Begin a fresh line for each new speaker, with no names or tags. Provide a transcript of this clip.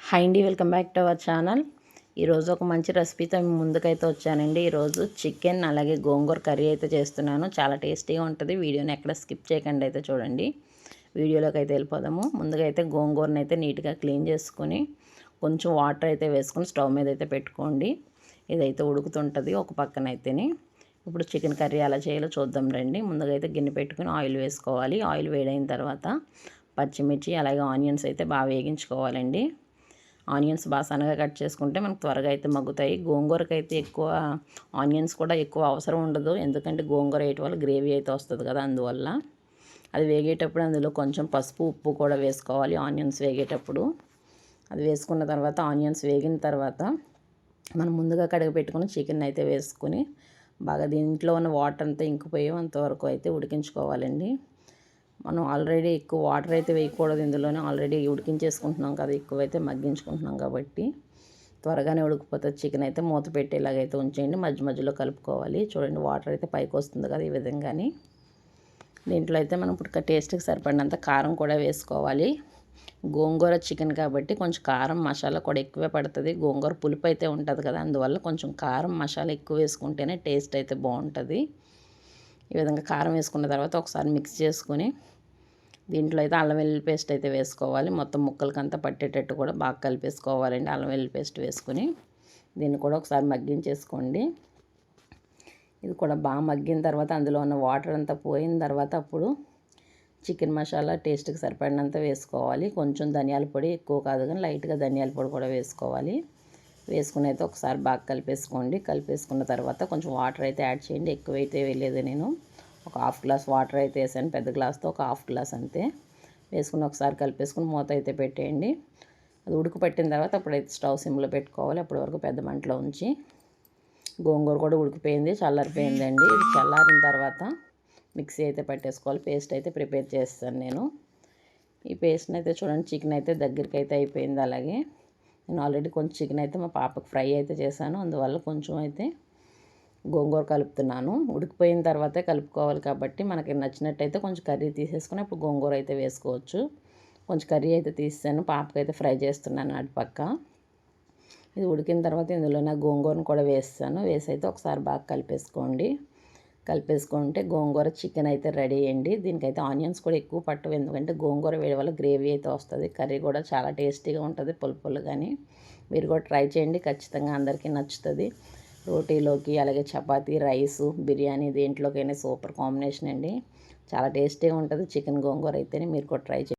Hi అండి, welcome back to our channel. ఈరోజు ఒక మంచి రెసిపీతో మీ ముందుకైతే వచ్చానండి. ఈరోజు చికెన్ అలాగే గోంగూర కర్రీ అయితే చేస్తున్నాను. చాలా టేస్టీగా ఉంటుంది. వీడియోని ఎక్కడ స్కిప్ చేయకుండా అయితే చూడండి. వీడియోలోకి అయితే వెళ్ళిపోదాము. ముందుగా అయితే గోంగూరని అయితే నీట్గా క్లీన్ చేసుకొని కొంచెం వాటర్ అయితే వేసుకొని స్టవ్ మీద అయితే పెట్టుకోండి. ఇదైతే ఉడుకుతుంటుంది ఒక పక్కన అయితేనే. ఇప్పుడు చికెన్ కర్రీ ఎలా చేయాలో చూద్దాం రండి. ముందుగా అయితే గిన్నె పెట్టుకుని ఆయిల్ వేసుకోవాలి. ఆయిల్ వేడైన తర్వాత పచ్చిమిర్చి అలాగే ఆనియన్స్ అయితే బాగా వేగించుకోవాలండి. ఆనియన్స్ బాగా సన్నగా కట్ చేసుకుంటే మనకు త్వరగా అయితే మగ్గుతాయి. గోంగూరకి అయితే ఎక్కువ ఆనియన్స్ కూడా ఎక్కువ అవసరం ఉండదు, ఎందుకంటే గోంగూర వేయటం వల్ల గ్రేవీ అయితే వస్తుంది కదా, అందువల్ల. అది వేగేటప్పుడు అందులో కొంచెం పసుపు ఉప్పు కూడా వేసుకోవాలి. ఆనియన్స్ వేగేటప్పుడు అది వేసుకున్న తర్వాత ఆనియన్స్ వేగిన తర్వాత మనం ముందుగా కడిగి పెట్టుకుని చికెన్ అయితే వేసుకుని బాగా దీంట్లో ఉన్న వాటర్ అంతా ఇంకిపోయే అంతవరకు అయితే ఉడికించుకోవాలండి. మనం ఆల్రెడీ ఎక్కువ వాటర్ అయితే వేయకూడదు, ఇందులోనే ఆల్రెడీ ఉడికించేసుకుంటున్నాం కదా, ఎక్కువైతే మగ్గించుకుంటున్నాం కాబట్టి త్వరగానే ఉడికిపోతుంది. చికెన్ అయితే మూత పెట్టేలాగైతే ఉంచేయండి, మధ్య మధ్యలో కలుపుకోవాలి. చూడండి వాటర్ అయితే పైకి వస్తుంది కదా, ఈ విధంగాని. దీంట్లో అయితే మనం ఇప్పుడు టేస్ట్కి సరిపడినంత కారం కూడా వేసుకోవాలి. గోంగూర చికెన్ కాబట్టి కొంచెం కారం మసాలా కూడా ఎక్కువే పడుతుంది. గోంగూర పులుపు అయితే ఉంటుంది కదా, అందువల్ల కొంచెం కారం మసాలా ఎక్కువ వేసుకుంటేనే టేస్ట్ అయితే బాగుంటుంది. ఈ విధంగా కారం వేసుకున్న తర్వాత ఒకసారి మిక్స్ చేసుకొని దీంట్లో అయితే అల్లం వెల్లుల్లి పేస్ట్ అయితే వేసుకోవాలి. మొత్తం ముక్కలకంతా పట్టేటట్టు కూడా బాగా కలిపేసుకోవాలండి. అల్లం వెల్లుల్లి పేస్ట్ వేసుకొని దీన్ని కూడా ఒకసారి మగ్గించేసుకోండి. ఇది కూడా బాగా మగ్గిన తర్వాత అందులో ఉన్న వాటర్ అంతా పోయిన తర్వాత అప్పుడు చికెన్ మసాలా టేస్ట్కి సరిపడినంత వేసుకోవాలి. కొంచెం ధనియాల పొడి, ఎక్కువ కాదు కానీ లైట్గా ధనియాల పొడి కూడా వేసుకోవాలి. వేసుకుని అయితే ఒకసారి బాగా కలిపేసుకోండి. కలిపేసుకున్న తర్వాత కొంచెం వాటర్ అయితే యాడ్ చేయండి. ఎక్కువైతే వేయలేదు, నేను ఒక హాఫ్ గ్లాస్ వాటర్ అయితే వేసాను. పెద్ద గ్లాస్తో ఒక హాఫ్ గ్లాస్ అంతే వేసుకుని ఒకసారి కలిపేసుకుని మూత అయితే పెట్టేయండి. అది ఉడుకు పట్టిన తర్వాత అప్పుడైతే స్టవ్ సిమ్లో పెట్టుకోవాలి. అప్పటి వరకు పెద్ద మంటలో ఉంచి గోంగూర కూడా ఉడికిపోయింది, చల్లారిపోయిందండి. ఇది చల్లారిన తర్వాత మిక్సీ అయితే పట్టేసుకోవాలి. పేస్ట్ అయితే ప్రిపేర్ చేస్తాను నేను. ఈ పేస్ట్ని అయితే చూడండి, చికెన్ అయితే దగ్గరికి అయితే అయిపోయింది. అలాగే నేను ఆల్రెడీ కొంచెం చికెన్ అయితే మా పాపకు ఫ్రై అయితే చేశాను, అందువల్ల కొంచెం అయితే గోంగూర కలుపుతున్నాను. ఉడికిపోయిన తర్వాతే కలుపుకోవాలి కాబట్టి మనకి నచ్చినట్టయితే కొంచెం కర్రీ తీసేసుకుని అప్పుడు గోంగూర అయితే వేసుకోవచ్చు. కొంచెం కర్రీ అయితే తీసాను, పాపకైతే ఫ్రై చేస్తున్నాను అటుపక్క. ఇది ఉడికిన తర్వాత ఇందులో నా గోంగూరను కూడా వేస్తాను. వేసి అయితే ఒకసారి బాగా కలిపేసుకోండి. కలిపేసుకుంటే గోంగూర చికెన్ అయితే రెడీ అయ్యండి. దీనికైతే ఆనియన్స్ కూడా ఎక్కువ పట్టవు, ఎందుకంటే గోంగూర వేయడం వల్ల గ్రేవీ అయితే వస్తుంది. కర్రీ కూడా చాలా టేస్టీగా ఉంటుంది, పులుపులు కానీ. మీరు కూడా ట్రై చేయండి, ఖచ్చితంగా అందరికీ నచ్చుతుంది. రోటీలోకి అలాగే చపాతీ, రైసు, బిర్యానీ దేంట్లోకైనా సూపర్ కాంబినేషన్ అండి. చాలా టేస్టీగా ఉంటుంది చికెన్ గోంగూర అయితేనే. మీరు కూడా ట్రై చేయండి.